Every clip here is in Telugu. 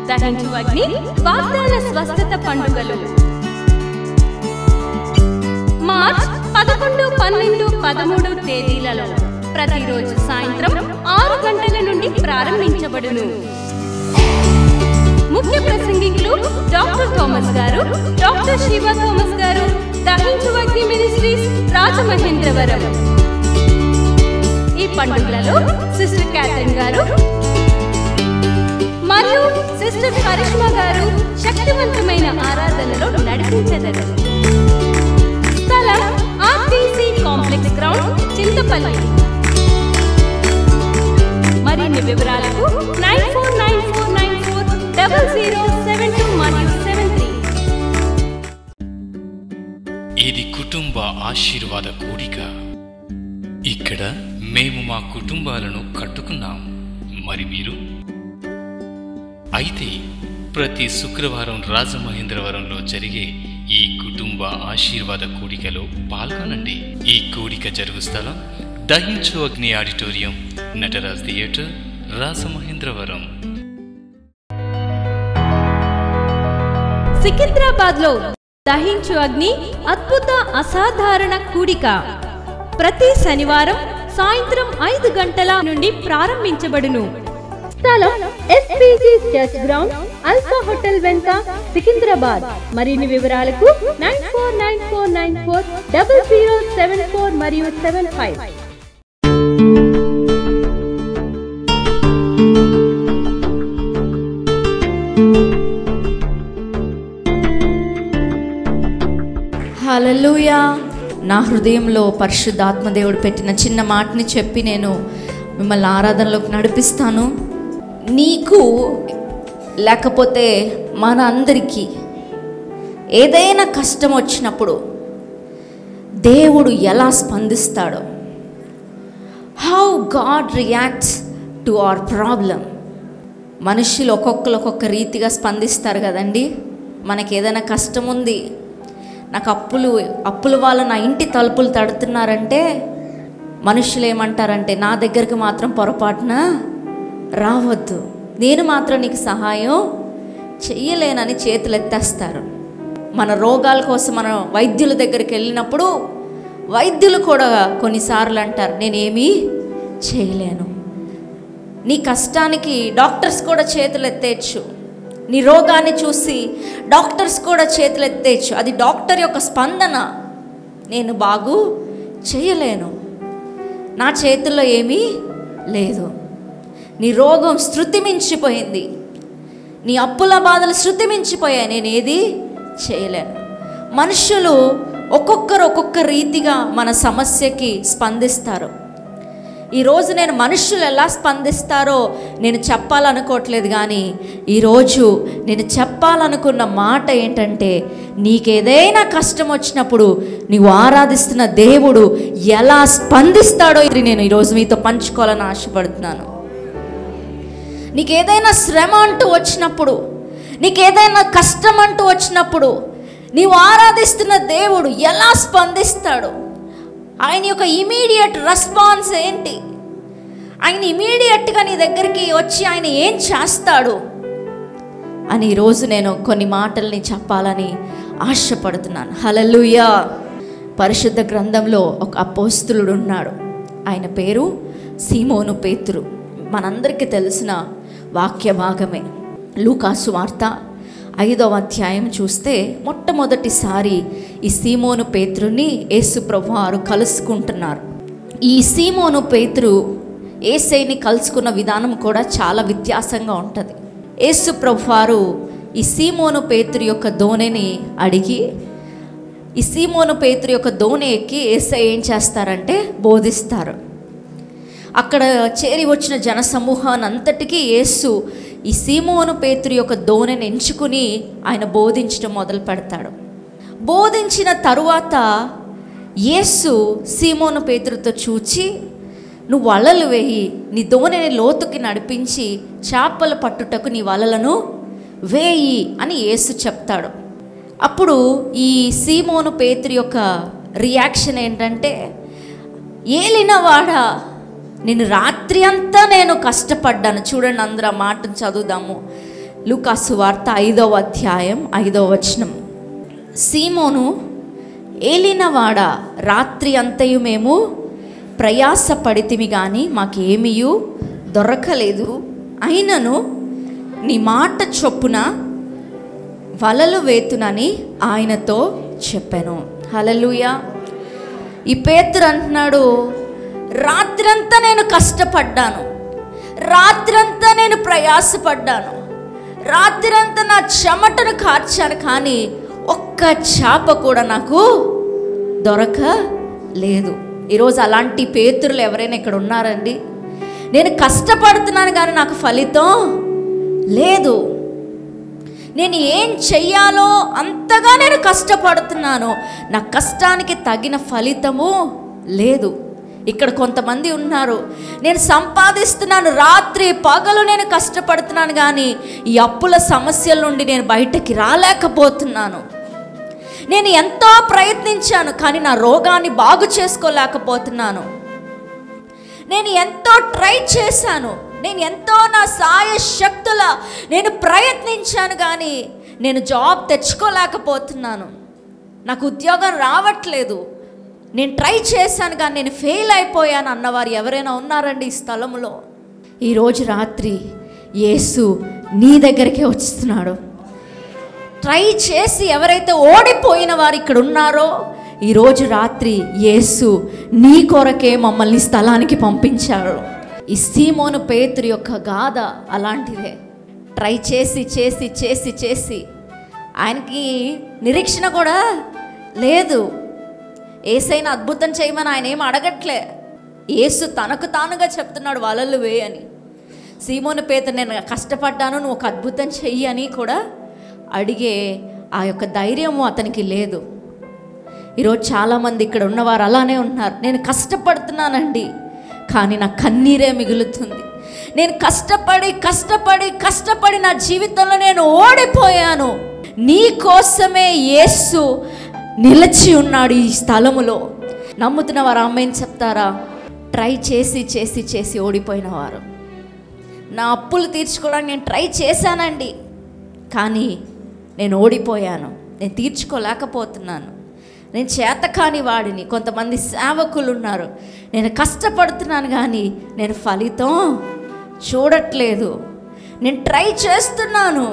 దహించు అగ్ని వాగ్దాన స్వస్థత పండుగలు మార్చ్ 11, 12, 13 తేదీలలో ప్రతిరోజు సాయంత్రం 6 గంటల నుండి ప్రారంభించబడును. ముఖ్య ప్రసంగికులు డాక్టర్ థామస్ గారు, డాక్టర్ శివ థామస్ గారు, దహించు అగ్ని మినిస్ట్రీస్, రాజమహేంద్రవరం. ఈ పండుగలలో సిస్టర్ క్యాథరిన్ గారు మరియు సిస్టర్ కరిష్మా గారు శక్తివంతమైన ఆరాధనలో నడిపించెదరు. స్థలం ఆర్టీసీ కాంప్లెక్స్ గ్రౌండ్, చింతపల్లి. మరిన్ని వివరాలకు 9494940072 మరియు 73. ఇది కుటుంబ ఆశీర్వాద కూడిక. ఇక్కడ మేము మా కుటుంబాలను కట్టుకున్నాం. మరి మీరు? అయితే ప్రతి శుక్రవారం రాజమహేంద్రవరంలో జరిగే ఈ కుటుంబ ఆశీర్వాద కూడికలో పాల్గొనండి. ఈ కూడిక జరుగు స్థలం దహించు అగ్ని ఆడిటోరియం, నటరాజ్ థియేటర్, రాజమహేంద్రవరం. సికింద్రాబాద్ లో దహించు అగ్ని అద్భుత అసాధారణ కూడిక ప్రతి శనివారం సాయంత్రం 5 గంటల నుండి ప్రారంభించబడును. స్థలం SPG church ground, alpha hotel వెనుక, సికింద్రాబాద్. మరిన్ని వివరాలకు 9494940074 మరియు 75. హల్లెలూయా. నా హృదయంలో పరిశుద్ధాత్మదేవుడు పెట్టిన చిన్న మాటని చెప్పి నేను మిమ్మల్ని ఆరాధనలోకి నడిపిస్తాను. నీకు లేకపోతే మన అందరికీ ఏదైనా కష్టం వచ్చినప్పుడు దేవుడు ఎలా స్పందిస్తాడో, how God reacts to our problem. మనుషులు ఒక్కొక్క రీతిగా స్పందిస్తారు కదండి. మనకి ఏదైనా కష్టం ఉంది, నాకు అప్పుల వాళ్ళు నా ఇంటి తలుపులు తడుతున్నారంటే మనుషులు ఏమంటారంటే, నా దగ్గరికి మాత్రం పొరపాటున రావద్దు, నేను మాత్రం నీకు సహాయం చెయ్యలేనని చేతులు ఎత్తేస్తారు. మన రోగాల కోసం మనం వైద్యుల దగ్గరికి వెళ్ళినప్పుడు వైద్యులు కూడా కొన్నిసార్లు అంటారు, నేనేమీ చేయలేను. నీ కష్టానికి డాక్టర్స్ కూడా చేతులు ఎత్తేయచ్చు. నీ రోగాన్ని చూసి డాక్టర్స్ కూడా చేతులు ఎత్తేయచ్చు. అది డాక్టర్ యొక్క స్పందన. నేను బాగు చేయలేను, నా చేతుల్లో ఏమీ లేదు. నీ రోగం శృతి మించిపోయింది, నీ అప్పుల బాధలు శృతి మించిపోయాయి, నేను ఏది చేయలేను. మనుషులు ఒక్కొక్క రీతిగా మన సమస్యకి స్పందిస్తారు. ఈరోజు నేను మనుషులు ఎలా స్పందిస్తారో నేను చెప్పాలనుకోవట్లేదు, కానీ ఈరోజు నేను చెప్పాలనుకున్న మాట ఏంటంటే, నీకేదైనా కష్టం వచ్చినప్పుడు నీవు ఆరాధిస్తున్న దేవుడు ఎలా స్పందిస్తాడో ఇది నేను ఈరోజు మీతో పంచుకోవాలని ఆశపడుతున్నాను. నీకేదైనా శ్రమ అంటూ వచ్చినప్పుడు, నీకేదైనా కష్టం అంటూ వచ్చినప్పుడు నీవు ఆరాధిస్తున్న దేవుడు ఎలా స్పందిస్తాడు, ఆయన యొక్క ఇమీడియట్ రెస్పాన్స్ ఏంటి, ఆయన ఇమీడియట్గా నీ దగ్గరికి వచ్చి ఆయన ఏం చేస్తాడు అని ఈరోజు నేను కొన్ని మాటల్ని చెప్పాలని ఆశపడుతున్నాను. హల్లెలూయా. పరిశుద్ధ గ్రంథంలో ఒక అపోస్తలుడు ఉన్నాడు. ఆయన పేరు సీమోను పేతురు. మనందరికీ తెలిసిన వాక్య భాగమే. లూకాసు వార్త 5వ అధ్యాయం చూస్తే మొట్టమొదటిసారి ఈ సీమోను పేతురుని యేసు ప్రభువారు కలుసుకుంటున్నారు. ఈ సీమోను పేతురు యేసయ్యని కలుసుకున్న విధానం కూడా చాలా వ్యత్యాసంగా ఉంటుంది. యేసు ప్రభువారు ఈ సీమోను పేతురు యొక్క దోణిని అడిగి, ఈ సీమోను పేతురు యొక్క దోణి ఎక్కి యేసయ్య ఏం చేస్తారంటే బోధిస్తారు. అక్కడ చేరి వచ్చిన జన సమూహాన్ని అంతటికీ యేసు ఈ సీమోను పేతురు యొక్క దోణిని ఎంచుకుని ఆయన బోధించడం మొదలు పెడతాడు. బోధించిన తరువాత యేసు సీమోను పేతురుతో చూచి, నువ్వు వలలు వేయి, నీ దోణిని లోతుకి నడిపించి చేపలు పట్టుటకు నీ వలలను వేయి అని యేసు చెప్తాడు. అప్పుడు ఈ సీమోను పేతురు యొక్క రియాక్షన్ ఏంటంటే, ఏలినవాడా, నేను రాత్రి అంతా నేను కష్టపడ్డాను. చూడండి, అందరూ ఆ మాటను చదువుదాము. లూకాసు వార్త 5వ అధ్యాయం 5వ వచనం. సీమోను, ఏలినవాడ, రాత్రి అంతయు మేము ప్రయాసపడితిమి గాని మాకేమీయూ దొరకలేదు. అయినను నీ మాట చొప్పున వలలు వేతునని ఆయనతో చెప్పాను. హల్లెలూయా. ఈ పేతురు అంటున్నాడు, రాత్రంతా నేను కష్టపడ్డాను, రాత్రంతా నేను ప్రయాసపడ్డాను, రాత్రంతా నా చెమటను కార్చాను, కానీ ఒక్క చేప కూడా నాకు దొరకలేదు. ఈరోజు అలాంటి పేతురులు ఎవరైనా ఇక్కడ ఉన్నారండి? నేను కష్టపడుతున్నాను కానీ నాకు ఫలితం లేదు. నేను ఏం చెయ్యాలో అంతగా నేను కష్టపడుతున్నాను, నా కష్టానికి తగిన ఫలితము లేదు. ఇక్కడ కొంతమంది ఉన్నారు, నేను సంపాదిస్తున్నాను, రాత్రి పగలు నేను కష్టపడుతున్నాను కానీ ఈ అప్పుల సమస్యల నుండి నేను బయటకి రాలేకపోతున్నాను. నేను ఎంతో ప్రయత్నించాను కానీ నా రోగాన్ని బాగు చేసుకోలేకపోతున్నాను. నేను ఎంతో ట్రై చేశాను, నేను ఎంతో నా సాయ శక్తుల నేను ప్రయత్నించాను కానీ నేను జాబ్ తెచ్చుకోలేకపోతున్నాను, నాకు ఉద్యోగం రావట్లేదు, నేను ట్రై చేశాను కానీ నేను ఫెయిల్ అయిపోయాను అన్నవారు ఎవరైనా ఉన్నారండి ఈ స్థలంలో? ఈరోజు రాత్రి యేసు నీ దగ్గరికే వస్తున్నాడు. ట్రై చేసి ఎవరైతే ఓడిపోయిన వారు ఇక్కడ ఉన్నారో, ఈరోజు రాత్రి యేసు నీ కొరకే మమ్మల్ని స్థలానికి పంపించాడు. ఈ సీమోను పేతురు యొక్క గాథ అలాంటిదే. ట్రై చేసి చేసి చేసి చేసి ఆయనకి నిరీక్షణ కూడా లేదు. యేసైనా అద్భుతం చేయమని ఆయన ఏం అడగట్లే. యేసు తనకు తానుగా చెప్తున్నాడు వలలు వేయని. సీమోను పేతురు, నేను కష్టపడ్డాను, నువ్వు ఒక అద్భుతం చెయ్యి అని కూడా అడిగే ఆ యొక్క ధైర్యము అతనికి లేదు. ఈరోజు చాలామంది ఇక్కడ ఉన్నవారు అలానే ఉన్నారు. నేను కష్టపడుతున్నానండి కానీ నా కన్నీరే మిగులుతుంది. నేను కష్టపడి కష్టపడి కష్టపడి నా జీవితంలో నేను ఓడిపోయాను. నీ కోసమే యేసు నిలిచి ఉన్నాడు ఈ స్థలములో. నమ్ముతున్న వారు ఆమేన్ చెప్తారా? ట్రై చేసి చేసి చేసి ఓడిపోయిన వారు, నా అప్పులు తీర్చుకోవడానికి నేను ట్రై చేశానండి కానీ నేను ఓడిపోయాను, నేను తీర్చుకోలేకపోతున్నాను, నేను చేతకాని వాడిని. కొంతమంది సేవకులు ఉన్నారు, నేను కష్టపడుతున్నాను కానీ నేను ఫలితం చూడట్లేదు, నేను ట్రై చేస్తున్నాను,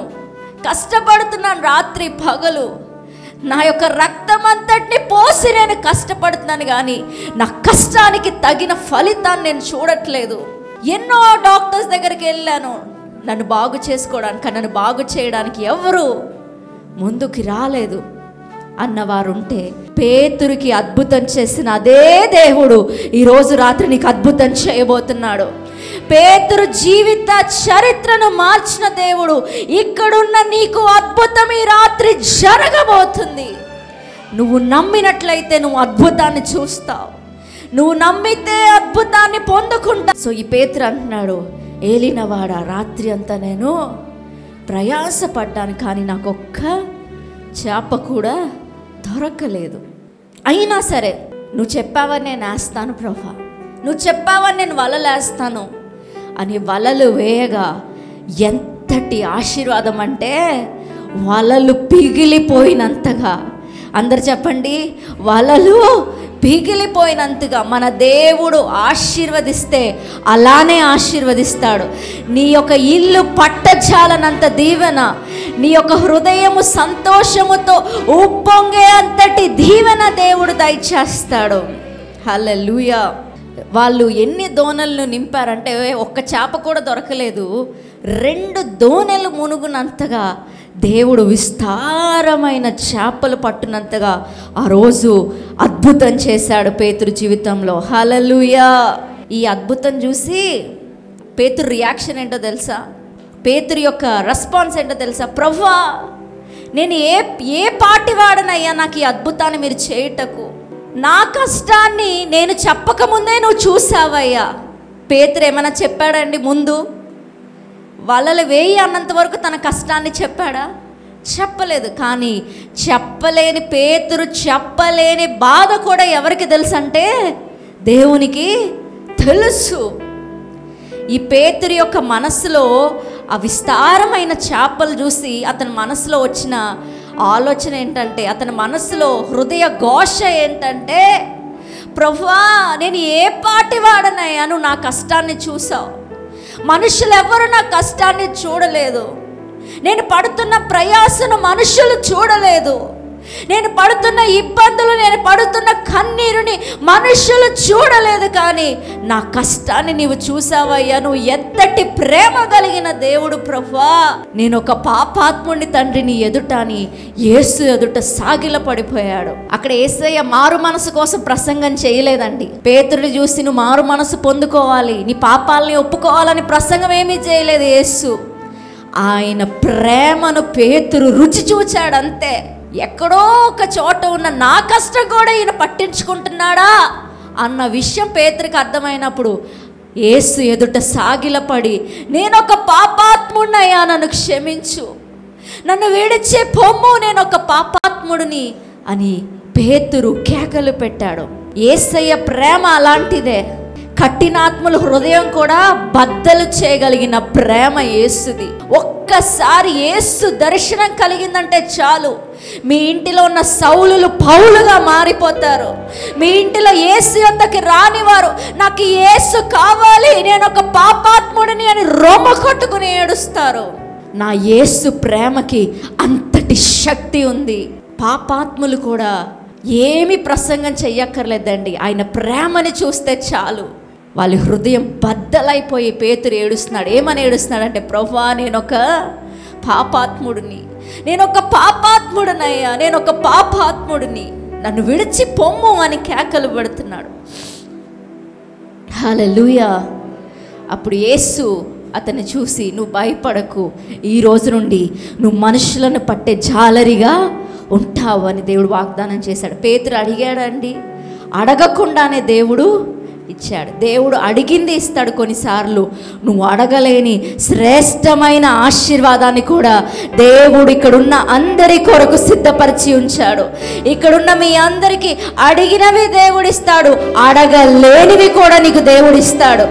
కష్టపడుతున్నాను రాత్రి పగలు, నా యొక్క రక్తం అంతటిని పోసి నేను కష్టపడుతున్నాను కానీ నా కష్టానికి తగిన ఫలితాన్ని నేను చూడట్లేదు. ఎన్నో డాక్టర్స్ దగ్గరికి వెళ్ళాను నన్ను బాగు చేసుకోవడానికి, నన్ను బాగు చేయడానికి ఎవరు ముందుకి రాలేదు అన్నవారు ఉంటే, పేతురుకి అద్భుతం చేసిన అదే దేవుడు ఈరోజు రాత్రి నీకు అద్భుతం చేయబోతున్నాడు. పేతురు జీవిత చరిత్రను మార్చిన దేవుడు ఇక్కడున్న నీకు అద్భుతం ఈ రాత్రి జరగబోతుంది. నువ్వు నమ్మినట్లయితే నువ్వు అద్భుతాన్ని చూస్తావు, నువ్వు నమ్మితే అద్భుతాన్ని పొందుకుంటావు. సో ఈ పేతురు అంటున్నాడు, ఏలినవాడ, రాత్రి అంతా నేను ప్రయాసపడ్డాను కానీ నాకు ఒక్క చేప కూడా దొరకలేదు. అయినా సరే నువ్వు చెప్పావని నేను వేస్తాను ప్రభా, నువ్వు చెప్పావని నేను వలలేస్తాను అని వలలు వేయగా ఎంతటి ఆశీర్వాదం అంటే వలలు పిగిలిపోయినంతగా, అందరు చెప్పండి, వలలు పిగిలిపోయినంతగా మన దేవుడు ఆశీర్వదిస్తే అలానే ఆశీర్వదిస్తాడు. నీ యొక్క ఇల్లు పట్టజాలనంత దీవెన, నీ యొక్క హృదయము సంతోషముతో ఉప్పొంగే అంతటి దీవెన దేవుడు దయచేస్తాడు. హల్లెలూయా. వాళ్ళు ఎన్ని దోణలను నింపారంటే ఒక్క చేప కూడా దొరకలేదు, 2 దోణెలు మునుగునంతగా దేవుడు విస్తారమైన చేపలు పట్టునంతగా ఆ రోజు అద్భుతం చేశాడు పేతురు జీవితంలో. హల్లెలూయా. ఈ అద్భుతం చూసి పేతురు రియాక్షన్ ఏంటో తెలుసా? పేతురు యొక్క రెస్పాన్స్ ఏంటో తెలుసా? ప్రభువా, నేను ఏ పాటి వాడనయ్యా నాకు ఈ అద్భుతాన్ని మీరు చేయుటకు? నా కష్టాన్ని నేను చెప్పకముందే నువ్వు చూసావయ్యా. పేతురు ఏమైనా చెప్పాడండి ముందు? వలలు వేయి అన్నంత వరకు తన కష్టాన్ని చెప్పాడా? చెప్పలేదు. కానీ చెప్పలేని పేతురు చెప్పలేని బాధ కూడా ఎవరికి తెలుసు అంటే దేవునికి తెలుసు. ఈ పేతురు యొక్క మనసులో ఆ విస్తారమైన చేపలు చూసి అతని మనసులో వచ్చిన ఆలోచన ఏంటంటే, అతని మనసులో హృదయ ఘోష ఏంటంటే, ప్రభువా నేను ఏ పాటి వాడనయ్యా, నువ్వు నా కష్టాన్ని చూసావు, మనుషులు ఎవరు నా కష్టాన్ని చూడలేదు, నేను పడుతున్న ప్రయాసను మనుషులు చూడలేదు, నేను పడుతున్న ఇబ్బందులు, నేను పడుతున్న కన్నీరుని మనుషులు చూడలేదు, కానీ నా కష్టాన్ని నీవు చూసావయ్యా, నువ్వు ఎంతటి ప్రేమ కలిగిన దేవుడు ప్రభువా, నేను ఒక పాపాత్ముడిని తండ్రి నీ ఎదుట అని యేసు ఎదుట సాగిల పడిపోయాడు. అక్కడ యేసయ్య మారు మనసు కోసం ప్రసంగం చేయలేదండి. పేతురుని చూసి నువ్వు మారు మనసు పొందుకోవాలి, నీ పాపాలని ఒప్పుకోవాలని ప్రసంగం ఏమీ చేయలేదు యేసు. ఆయన ప్రేమను పేతురు రుచి చూచాడు అంతే. ఎక్కడో ఒక చోట ఉన్న నా కష్టం కూడా ఈయన పట్టించుకుంటున్నాడా అన్న విషయం పేతురికి అర్థమైనప్పుడు యేసు ఎదుట సాగిలపడి, నేను ఒక పాపాత్ముడినయ్యా, నన్ను క్షమించు, నన్ను విడిచే పొమ్ము, నేను ఒక పాపాత్ముడిని అని పేతురు కేకలు పెట్టాడు. యేసయ్య ప్రేమ అలాంటిదే. కఠినాత్ముల హృదయం కూడా బద్దలు చేయగలిగిన ప్రేమ యేసుది. ఒక్కసారి యేసు దర్శనం కలిగిందంటే చాలు, మీ ఇంటిలో ఉన్న సౌలులు పౌలుగా మారిపోతారు. మీ ఇంటిలో యేసు యొద్దకి రానివారు నాకు యేసు కావాలి, నేను ఒక పాపాత్ముడిని అని రొమ్మ కొట్టుకుని ఏడుస్తారు. నా యేసు ప్రేమకి అంతటి శక్తి ఉంది. పాపాత్ములు కూడా ఏమి ప్రసంగం చెయ్యక్కర్లేదండి, ఆయన ప్రేమని చూస్తే చాలు వాళ్ళ హృదయం బద్దలైపోయి పేతురు ఏడుస్తున్నాడు. ఏమని ఏడుస్తున్నాడంటే, ప్రభువా నేనొక పాపాత్ముడిని, నేనొక పాపాత్ముడినయ్యా, నేనొక పాపాత్ముడిని, నన్ను విడిచి పొమ్ము అని కేకలు పెడుతున్నాడు. హల్లెలూయా. అప్పుడు యేసు అతన్ని చూసి, నువ్వు భయపడకు, ఈ రోజు నుండి నువ్వు మనుషులను పట్టే జాలరిగా ఉంటావు అని దేవుడు వాగ్దానం చేశాడు. పేతురు అడిగాడండి, అడగకుండానే దేవుడు ఇచ్చాడు. దేవుడు అడిగింది ఇస్తాడు. కొన్నిసార్లు నువ్వు అడగలేని శ్రేష్టమైన ఆశీర్వాదాన్ని కూడా దేవుడు ఇక్కడున్న అందరి కొరకు సిద్ధపరిచి ఉంచాడు. ఇక్కడున్న మీ అందరికీ అడిగినవి దేవుడిస్తాడు, అడగలేనివి కూడా నీకు దేవుడిస్తాడు.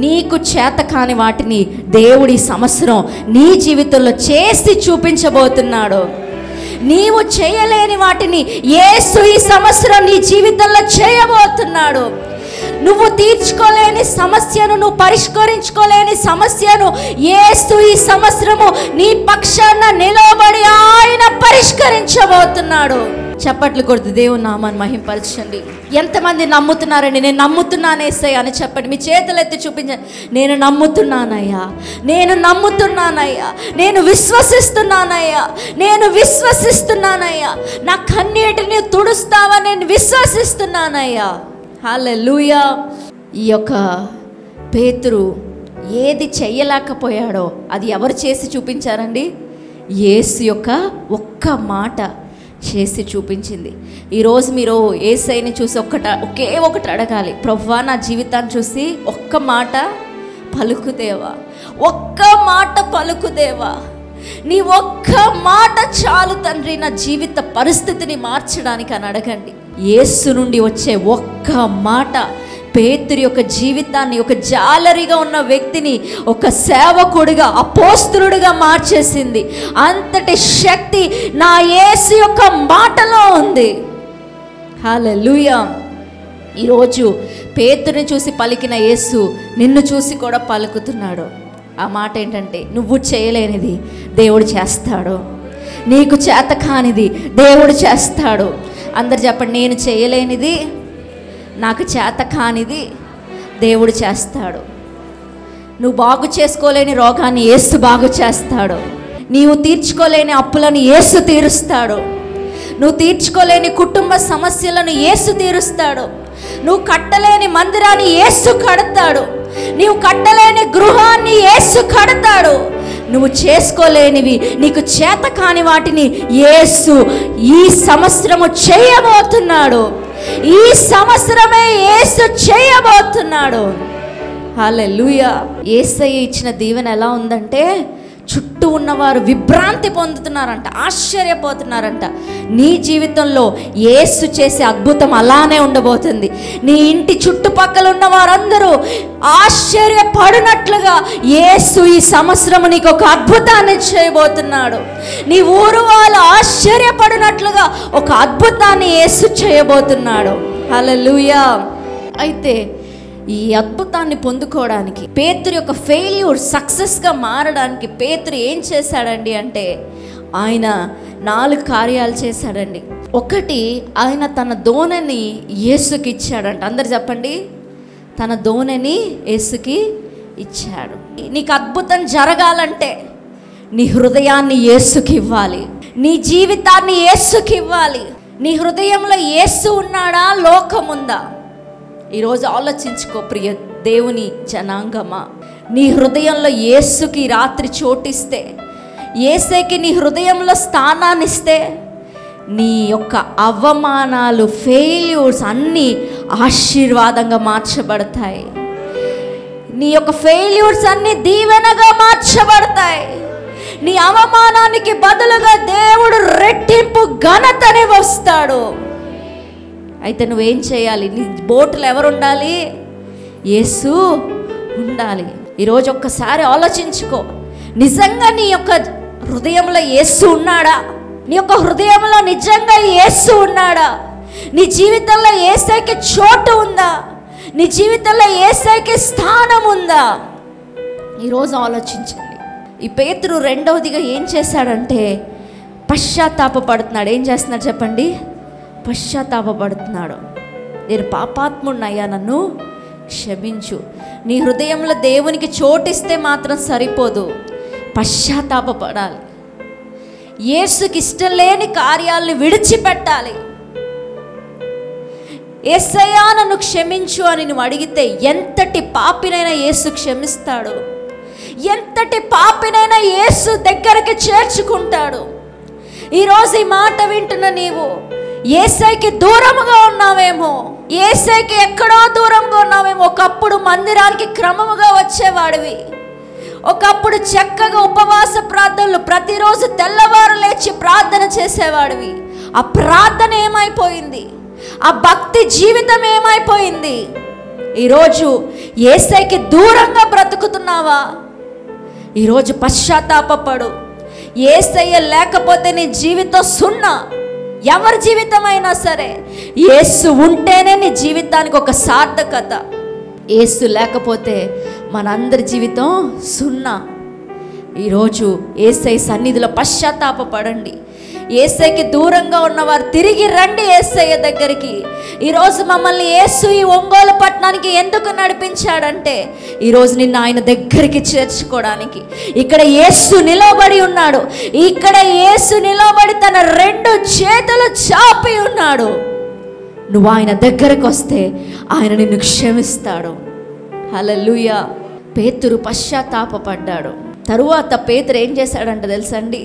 నీకు చేత కాని వాటిని దేవుడి సంవత్సరం నీ జీవితంలో చేసి చూపించబోతున్నాడు. నీవు చేయలేని వాటిని యేసు ఈ సంవత్సరం నీ జీవితంలో చేయబోతున్నాడు. నువ్వు తీర్చుకోలేని సమస్యను, నువ్వు పరిష్కరించుకోలేని సమస్యను యేసు ఈ సంవత్సరము నీ పక్షాన నిలబడి ఆయన పరిష్కరించబోతున్నాడు. చప్పట్లు కొడుతూ దేవుని నామాన్ని మహింపరచండి. ఎంతమంది నమ్ముతున్నారండి? నేను నమ్ముతున్నాను యేసయ్య అని చెప్పండి. మీ చేతులు ఎత్తి చూపించండి. నేను నమ్ముతున్నానయ్యా, నేను నమ్ముతున్నానయ్యా, నేను విశ్వసిస్తున్నానయ్యా, నేను విశ్వసిస్తున్నానయ్యా, నా కన్నీటిని తుడుస్తావని నేను విశ్వసిస్తున్నానయ్యా. హల్లెలూయా. ఈ యొక్క పేతురు ఏది చెయ్యలేకపోయాడో అది ఎవరు చేసి చూపించారండి? యేసు యొక్క ఒక్క మాట చేసి చూపించింది. ఈరోజు మీరు యేసయ్యని చూసి ఒకే ఒకటి అడగాలి, ప్రభువా నా జీవితాన్ని చూసి ఒక్క మాట పలుకుదేవా, ఒక్క మాట పలుకుదేవా, నీ ఒక్క మాట చాలు తండ్రి నా జీవిత పరిస్థితిని మార్చడానికి అని అడగండి. యేసు నుండి వచ్చే ఒక్క మాట పేతురు యొక్క జీవితాన్ని, ఒక జాలరిగా ఉన్న వ్యక్తిని ఒక సేవకుడిగా, అపోస్తలుడిగా మార్చేసింది. అంతటి శక్తి నా యేసు యొక్క మాటలో ఉంది. హల్లెలూయా. ఈరోజు పేతురుని చూసి పలికిన యేసు నిన్ను చూసి కూడా పలుకుతున్నాడు. ఆ మాట ఏంటంటే, నువ్వు చేయలేనిది దేవుడు చేస్తాడు, నీకు చేత కానిది దేవుడు చేస్తాడు. అందరు చెప్పండి, నేను చేయలేనిది, నాకు చేత కానిది దేవుడు చేస్తాడు. నువ్వు బాగు చేసుకోలేని రోగాన్ని యేసు బాగు చేస్తాడు. నీవు తీర్చుకోలేని అప్పులను యేసు తీరుస్తాడు. నువ్వు తీర్చుకోలేని కుటుంబ సమస్యలను యేసు తీరుస్తాడు. నువ్వు కట్టలేని మందిరాన్ని యేసు కడతాడు. నీవు కట్టలేని గృహాన్ని యేసు కడతాడు. నువ్వు చేసుకోలేనివి, నీకు చేత కాని వాటిని యేసు ఈ సంవత్సరము చేయబోతున్నాడు. ఈ సంవత్సరమే యేసు చేయబోతున్నాడు. హల్లెలూయా. యేసయ్య ఇచ్చిన దీవెన ఎలా ఉందంటే, చుట్టూ ఉన్నవారు విభ్రాంతి పొందుతున్నారంట, ఆశ్చర్యపోతున్నారంట. నీ జీవితంలో యేసు చేసే అద్భుతం అలానే ఉండబోతుంది. నీ ఇంటి చుట్టుపక్కల ఉన్న వారందరూ ఆశ్చర్యపడినట్లుగా యేసు ఈ సంవత్సరం నీకు ఒక అద్భుతాన్ని చేయబోతున్నాడు. నీ ఊరు వాళ్ళు ఆశ్చర్యపడినట్లుగా ఒక అద్భుతాన్ని యేసు చేయబోతున్నాడు. హల్లెలూయా. అయితే ఈ అద్భుతాన్ని పొందుకోవడానికి, పేతురు యొక్క ఫెయిల్యూర్ సక్సెస్గా మారడానికి పేతురు ఏం చేశాడండి అంటే, ఆయన 4 కార్యాలు చేశాడండి. ఒకటి, ఆయన తన దోణని యేసుకి ఇచ్చాడంట. అందరు చెప్పండి, తన దోణని యేసుకి ఇచ్చాడు. నీకు అద్భుతం జరగాలంటే నీ హృదయాన్ని యేసుకి ఇవ్వాలి, నీ జీవితాన్ని యేసుకి ఇవ్వాలి. నీ హృదయంలో యేసు ఉన్నాడా, లోకం ఉందా? ఈరోజు ఆలోచించుకో ప్రియ దేవుని జనాంగమా. నీ హృదయంలో యేసుకి రాత్రి చోటిస్తే, యేసుకి నీ హృదయంలో స్థానాన్ని ఇస్తే, నీ యొక్క అవమానాలు, ఫెయిల్యూర్స్ అన్నీ ఆశీర్వాదంగా మార్చబడతాయి. నీ యొక్క ఫెయిల్యూర్స్ అన్నీ దీవెనగా మార్చబడతాయి. నీ అవమానానికి బదులుగా దేవుడు రెట్టింపు ఘనతని వస్తాడు. అయితే నువ్వేం చేయాలి? నీ బోటులో ఎవరు ఉండాలి? యేసు ఉండాలి. ఈరోజు ఒక్కసారి ఆలోచించుకో, నిజంగా నీ యొక్క హృదయంలో యేసు ఉన్నాడా? నీ యొక్క హృదయంలో నిజంగా యేసు ఉన్నాడా? నీ జీవితంలో యేసుకి చోటు ఉందా? నీ జీవితంలో యేసుకి స్థానం ఉందా? ఈరోజు ఆలోచించండి. ఈ పేతురు రెండవదిగా ఏం చేశాడంటే పశ్చాత్తాపపడుతున్నాడు. ఏం చేస్తున్నాడు చెప్పండి? పశ్చాత్తాపపడుతున్నాడు. నేను పాపాత్ముడినయ్యా, నన్ను క్షమించు. నీ హృదయంలో దేవునికి చోటిస్తే మాత్రం సరిపోదు, పశ్చాత్తాపపడాలి. యేసుకి ఇష్టం లేని కార్యాలను విడిచిపెట్టాలి. యేసయ్యా నన్ను క్షమించు అని నువ్వు అడిగితే ఎంతటి పాపినైనా యేసు క్షమిస్తాడు. ఎంతటి పాపినైనా యేసు దగ్గరికి చేర్చుకుంటాడు. ఈరోజు ఈ మాట వింటున్న నీవు యేసయ్యకి దూరముగా ఉన్నావేమో, యేసయ్యకి ఎక్కడో దూరంగా ఉన్నావేమో. ఒకప్పుడు మందిరానికి క్రమముగా వచ్చేవాడివి, ఒకప్పుడు చక్కగా ఉపవాస ప్రార్థనలు ప్రతిరోజు తెల్లవారు లేచి ప్రార్థన చేసేవాడివి. ఆ ప్రార్థన ఏమైపోయింది? ఆ భక్తి జీవితం ఏమైపోయింది? ఈరోజు యేసయ్యకి దూరంగా బ్రతుకుతున్నావా? ఈరోజు పశ్చాత్తాపపడు. యేసయ్య లేకపోతే నీ జీవితం సున్నా. ఎవరి జీవితమైనా సరే యేసు ఉంటేనే నీ జీవితానికి ఒక సార్థకత. యేసు లేకపోతే మనందరి జీవితం సున్నా. ఈరోజు యేసయ్య సన్నిధిలో పశ్చాత్తాపపడండి. యేసయ్యకి దూరంగా ఉన్నవారు తిరిగి రండి యేసయ్య దగ్గరికి. ఈరోజు మమ్మల్ని యేసు ఈ ఒంగోలు పట్టణానికి ఎందుకు నడిపించాడంటే, ఈరోజు నిన్ను ఆయన దగ్గరికి చేర్చుకోవడానికి. ఇక్కడ యేసు నిలబడి ఉన్నాడు. ఇక్కడ యేసు నిలబడి తన 2 చేతులు చాపి ఉన్నాడు. నువ్వు ఆయన దగ్గరకు వస్తే ఆయన నిన్ను క్షమిస్తాడు. హల్లెలూయా. పేతురు పశ్చాత్తాపపడ్డాడు. తరువాత పేతురు ఏం చేశాడంట తెలుసండి?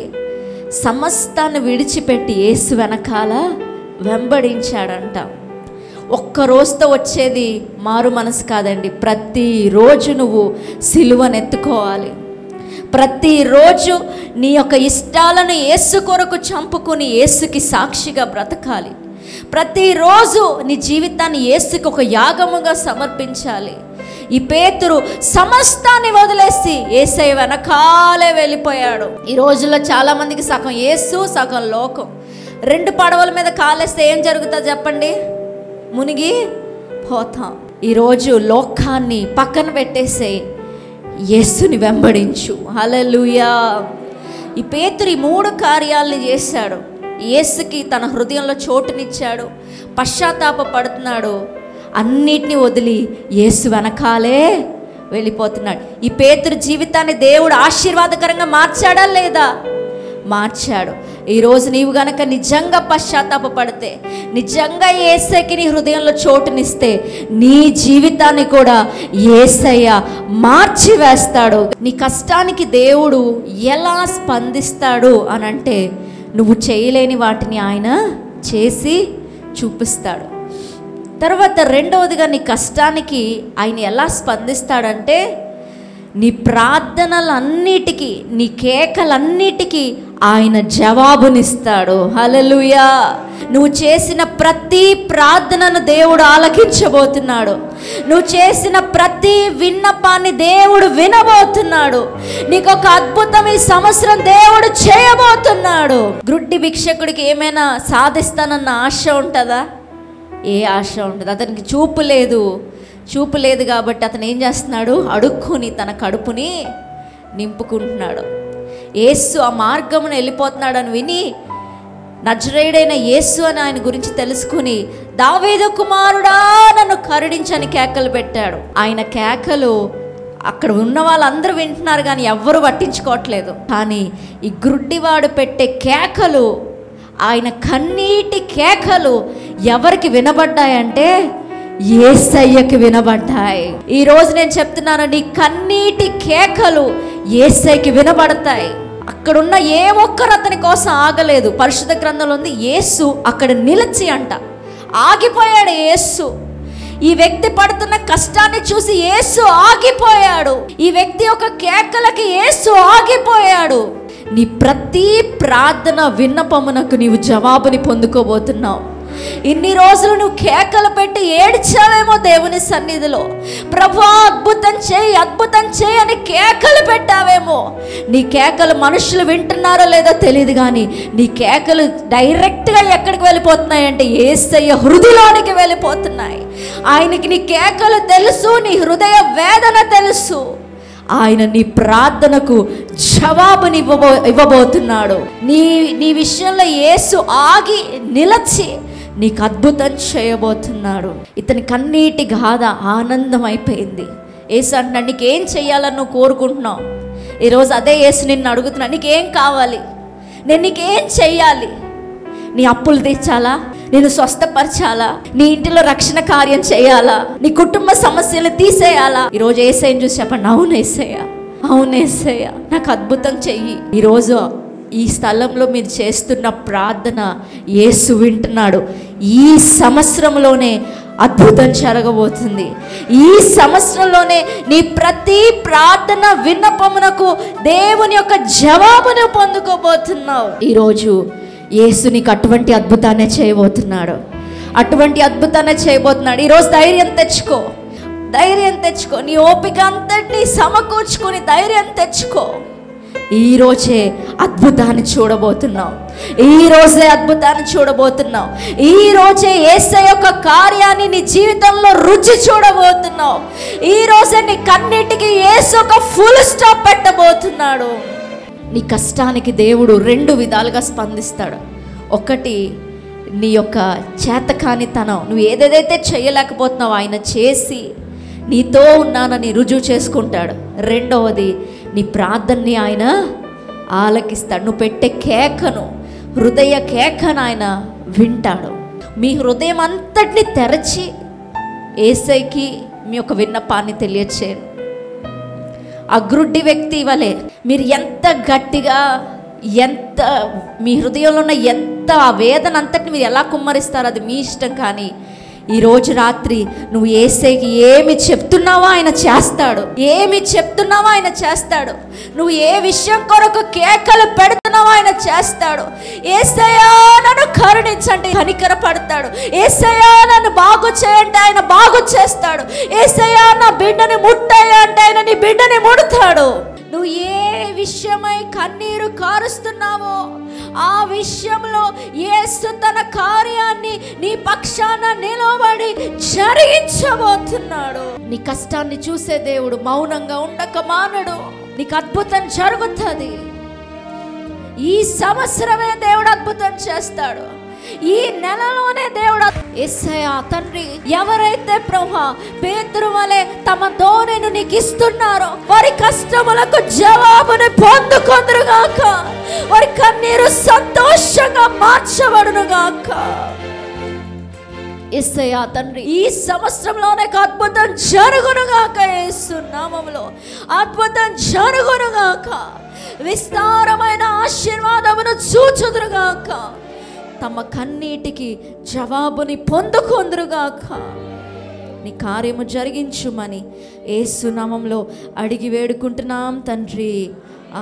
సమస్తాన్ని విడిచిపెట్టి యేసు వెనకాల వెంబడించాడంట. ఒక్క రోజుతో వచ్చేది మారు మనసు కాదండి. ప్రతిరోజు నువ్వు సిలువనెత్తుకోవాలి. ప్రతిరోజు నీ యొక్క ఇష్టాలను యేసు కొరకు చంపుకొని యేసుకి సాక్షిగా బ్రతకాలి. ప్రతిరోజు నీ జీవితాన్ని యేసుకి ఒక యాగముగా సమర్పించాలి. ఈ పేతురు సమస్తాన్ని వదిలేసి యేసయ్య వెనకాలే వెళ్ళిపోయాడు. ఈ రోజుల్లో చాలా మందికి సగం యేసు సగం లోకం. 2 పడవల మీద కాలేస్తే ఏం జరుగుతుంది చెప్పండి? మునిగి పోతాం. ఈరోజు లోకాన్ని పక్కన పెట్టేసే యేసుని వెంబడించు. హల్లెలూయా. ఈ పేతురు ఈ 3 కార్యాలను చేశాడు. యేసుకి తన హృదయంలో చోటునిచ్చాడు, పశ్చాత్తాపపడుతున్నాడు, అన్నిటినీ వదిలి యేసు వెనకాలే వెళ్ళిపోతున్నాడు. ఈ పేతురు జీవితాన్ని దేవుడు ఆశీర్వాదకరంగా మార్చాడా లేదా? మార్చాడు. ఈరోజు నీవు గనక నిజంగా పశ్చాత్తాపపడితే, నిజంగా యేసయ్యకి నీ హృదయంలో చోటునిస్తే, నీ జీవితాన్ని కూడా యేసయ్య మార్చి వేస్తాడు. నీ కష్టానికి దేవుడు ఎలా స్పందిస్తాడు అనంటే, నువ్వు చేయలేని వాటిని ఆయన చేసి చూపిస్తాడు. తర్వాత రెండవదిగా నీ కష్టానికి ఆయన ఎలా స్పందిస్తాడంటే, నీ ప్రార్థనలన్నిటికీ, నీ కేకలన్నిటికీ ఆయన జవాబునిస్తాడు. హల్లెలూయా. నువ్వు చేసిన ప్రతి ప్రార్థనను దేవుడు ఆలకించబోతున్నాడు. నువ్వు చేసిన ప్రతి విన్నపాన్ని దేవుడు వినబోతున్నాడు. నీకు ఒక అద్భుతం ఈ సంవత్సరం దేవుడు చేయబోతున్నాడు. గ్రుడ్డి భిక్షకుడికి ఏమైనా సాధిస్తానన్న ఆశ ఉంటుందా? ఏ ఆశ ఉండదు. అతనికి చూపు లేదు కాబట్టి అతను ఏం చేస్తున్నాడు? అడుక్కుని తన కడుపుని నింపుకుంటున్నాడు. యేసు ఆ మార్గమును వెళ్ళిపోతున్నాడని విని, నజరేయుడైన యేసు అని ఆయన గురించి తెలుసుకుని, దావీదు కుమారుడా నన్ను కరుణించని కేకలు పెట్టాడు. ఆయన కేకలు అక్కడ ఉన్న వాళ్ళందరూ వింటున్నారు కానీ ఎవ్వరూ పట్టించుకోవట్లేదు. కానీ ఈ గ్రుడ్డివాడు పెట్టే కేకలు, ఆయన కన్నీటి కేకలు ఎవరికి వినబడ్డాయంటే యేసయ్యకి వినబడ్డాయి. ఈరోజు నేను చెప్తున్నాను, నీ కన్నీటి కేకలు యేసయ్యకి వినబడతాయి. అక్కడున్న ఏ ఒక్కరు అతని కోసం ఆగలేదు. పరిశుద్ధ గ్రంథంలో ఉంది, యేసు అక్కడ నిలిచి ఆగిపోయాడు. యేసు ఈ వ్యక్తి పడుతున్న కష్టాన్ని చూసి యేసు ఆగిపోయాడు. ఈ వ్యక్తి యొక్క కేకలకి యేసు ఆగిపోయాడు. నీ ప్రతి ప్రార్థన విన్నపమునకు నీవు జవాబుని పొందుకోబోతున్నావు. ఇన్ని రోజులు నువ్వు కేకలు పెట్టి ఏడ్చావేమో దేవుని సన్నిధిలో, ప్రభువా అద్భుతం చేయి అని కేకలు పెట్టావేమో. నీ కేకలు మనుషులు వింటున్నారో లేదో తెలియదు కానీ నీ కేకలు డైరెక్ట్గా ఎక్కడికి వెళ్ళిపోతున్నాయంటే యేసయ్య హృదయంలోనికి వెళ్ళిపోతున్నాయి. ఆయనకి నీ కేకలు తెలుసు, నీ హృదయ వేదన తెలుసు. ఆయన నీ ప్రార్థనకు జవాబుని ఇవ్వబోతున్నాడు. నీ విషయంలో యేసు ఆగి నిలచి నీకు అద్భుతం చేయబోతున్నాడు. ఇతని కన్నీటి గాథ ఆనందం అయిపోయింది. యేసు అంటున్నాడు, నీకేం చెయ్యాలని నువ్వు కోరుకుంటున్నావు? ఈరోజు అదే యేసు నిన్ను అడుగుతున్నా, నీకేం కావాలి? నేను నీకేం చెయ్యాలి? నీ అప్పులు తీర్చాలా? నేను స్వస్థపరచాలా? నీ ఇంటిలో రక్షణ కార్యం చేయాలా? నీ కుటుంబ సమస్యలు తీసేయాలా? ఈరోజు యేసయ్యని చూసి చెప్పండి, అవును యేసయ్య నాకు అద్భుతం చెయ్యి. ఈరోజు ఈ స్థలంలో మీరు చేస్తున్న ప్రార్థన యేసు వింటున్నాడు. ఈ సంవత్సరంలోనే అద్భుతం జరగబోతుంది. ఈ సంవత్సరంలోనే నీ ప్రతి ప్రార్థన విన్నపమునకు దేవుని యొక్క జవాబును పొందుకోబోతున్నావు. ఈరోజు యేసు నీకు అటువంటి అద్భుతాన్ని చేయబోతున్నాడు. ఈరోజు ధైర్యం తెచ్చుకో. నీ ఓపిక అంతటినీ సమకూర్చుకొని ధైర్యం తెచ్చుకో. ఈరోజే అద్భుతాన్ని చూడబోతున్నావు. ఈరోజే యేసయ్య యొక్క కార్యాన్ని నీ జీవితంలో రుచి చూడబోతున్నావు. ఈరోజే నీ కన్నిటికి యేసు ఒక ఫుల్ స్టాప్ పెట్టబోతున్నాడు. నీ కష్టానికి దేవుడు 2 విధాలుగా స్పందిస్తాడు. ఒకటి, నీ యొక్క చేతకానితనం, నువ్వు ఏదేదైతే చేయలేకపోతున్నావో ఆయన చేసి నీతో ఉన్నానని రుజువు చేసుకుంటాడు. రెండవది, నీ ప్రార్థనని ఆయన ఆలకిస్తాడు. నువ్వు పెట్టే కేకను, హృదయ కేకను ఆయన వింటాడు. మీ హృదయం అంతటిని తెరచి యేసయ్యకి మీ యొక్క విన్నపాన్ని తెలియచేయండి. ఆ గ్రుడ్డి వ్యక్తి వలె మీరు ఎంత గట్టిగా, ఎంత మీ హృదయంలో ఉన్న ఎంత ఆ వేదన అంతటిని మీరు ఎలా కుమ్మరిస్తారో అది మీ ఇష్టం. కానీ ఈరోజు రాత్రి నువ్వు యేసయ్యకి ఏమి చెప్తున్నావో ఆయన చేస్తాడు. నువ్వు ఏ విషయం కొరకు కేకలు పెడుతున్నావో ఆయన చేస్తాడు. యేసయ్యా నన్ను కరుణించండి, కనికరపడతాడు. యేసయ్యా నన్ను బాగు చేయండి, ఆయన బాగు చేస్తాడు. యేసయ్యా నా బిడ్డని ముట్టయ్యా అంటే ఆయన నీ బిడ్డని ముడతాడు. నువ్వు ఏ విషయమై కన్నీరు కారుస్తున్నావో ఆ విషయంలో యేసు తన కార్యాన్ని నీ పక్షాన నిలబడి జరిగించబోతున్నాడు. నీ కష్టాన్ని చూసే దేవుడు మౌనంగా ఉండక మానడు. నీకు అద్భుతం జరుగుతుంది. ఈ సంవత్సరమే దేవుడు అద్భుతం చేస్తాడు. ఈ నెలలోనే దేవుడు యేసయ్యా తండ్రి, ఎవరైతే ప్రభువా పేతురు వలె తమ దోణెను నీకు ఇస్తున్నారో వారి కష్టములకు జవాబుని పొందుకొందురుగాక. వారి కన్నీరు సంతోషంగా మార్చబడునుగాక. యేసయ్యా తండ్రి, ఈ సంవత్సరంలోనే అద్భుతం జరుగునుగాక. యేసు నామములో అద్భుతం జరుగునుగాక. విస్తారమైన ఆశీర్వాదమును చూచుదురుగాక. తమ కన్నీటికి జవాబుని పొందుకొందురుగాక. నీ కార్యము జరిగించుమని యేసు నామములో అడిగి వేడుకుంటున్నాం తండ్రి.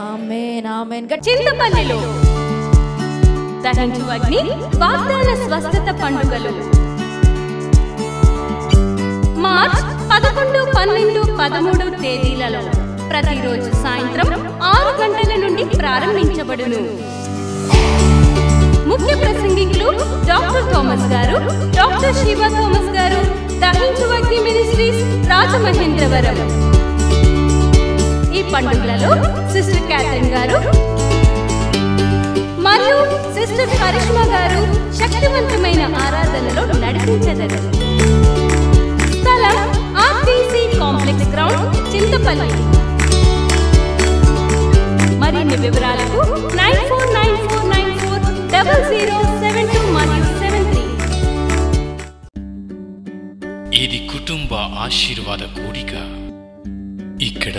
ఆమేన్ ఆమేన్. చింతపల్లిలో దహించు అగ్ని వాగ్దాన స్వస్థత పండుగలు మార్చ్ 11, 12, 13 తేదీలలో ప్రతిరోజు సాయంత్రం 6 గంటల నుండి ప్రారంభించబడును. ముఖ్య ప్రసంగికులు డాక్టర్ థామస్ గారు, డాక్టర్ శివ థామస్ గారు, దహించు అగ్ని మినిస్ట్రీస్ రాజమహేంద్రవరం. ఈ పండుగలలో సిస్టర్ క్యాథరిన్ గారు మరియు సిస్టర్ కరిష్మా గారు శక్తివంతమైన ఆరాధనలో నడిపించెదరు. స్థలం ఆర్టీసీ కాంప్లెక్స్ గ్రౌండ్, చింతపల్లి. మరిన్ని వివరాలకు 9494940072 మరియు 73. ఇది కుటుంబ ఆశీర్వాద కూడిక. ఇక్కడ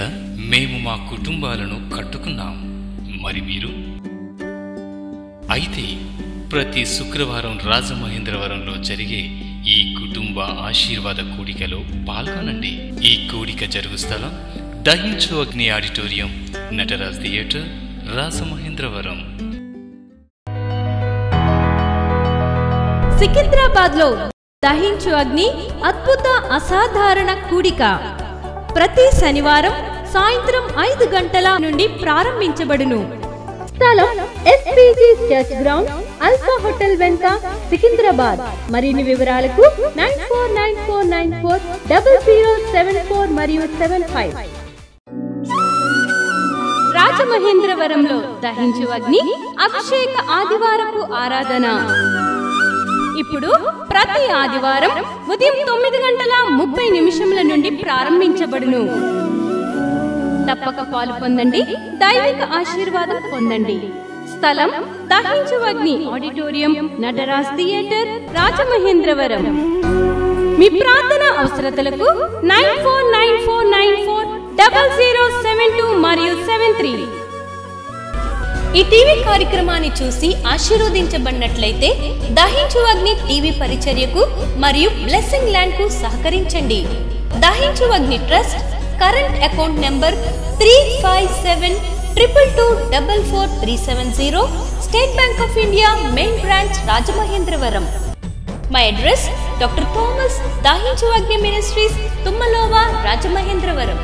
మేము మా కుటుంబాలను కట్టుకున్నాం. మరి మీరు? అయితే ప్రతి శుక్రవారం రాజమహేంద్రవరంలో జరిగే ఈ కుటుంబ ఆశీర్వాద కూడికలో పాల్గొనండి. ఈ కూడిక జరుగు స్థలం దహించు అగ్ని ఆడిటోరియం, నటరాజ్ థియేటర్, రాజమహేంద్రవరం. సికింద్రాబాద్ లో దహించు అగ్ని అద్భుత అసాధారణ కూడిక ప్రతి శనివారం సాయంత్రం 5 గంటల నుండి ప్రారంభించబడును. స్థలం SPG church ground, alpha hotel వెనుక, సికింద్రాబాద్. మరిన్ని వివరాలకు 9494940074 మరియు 75. రాజమహేంద్రవరంలో దహించు అగ్ని అభిషేక ఆదివారపు ఆరాధన ఇప్పుడు ప్రతి ఆదివారం ఉదయం 9:30 నుండి ప్రారంభించబడును. తప్పక పాలు పొందండి, దైవిక ఆశీర్వాదం పొందండి. స్థలం దహించు అగ్ని ఆడిటోరియం, నటరాజ్ థియేటర్, రాజమహేంద్రవరం. మీ ప్రార్థన అవసరతలకు 9494940072 మరియు 73. ఈ టీవీ కార్యక్రమాన్ని చూసి ఆశీర్వదించబడినట్లయితే దహించు అగ్ని టీవీ పరిచర్యకు మరియు బ్లెస్సింగ్ ల్యాండ్ కు సహకరించండి. Dahinchu Agni trust current account number 357222444370, State Bank of India main branch, Rajamahendravaram. My address doctor Thomas, Dahinchu Agni ministries, తుమ్మలోవా, Rajamahendravaram.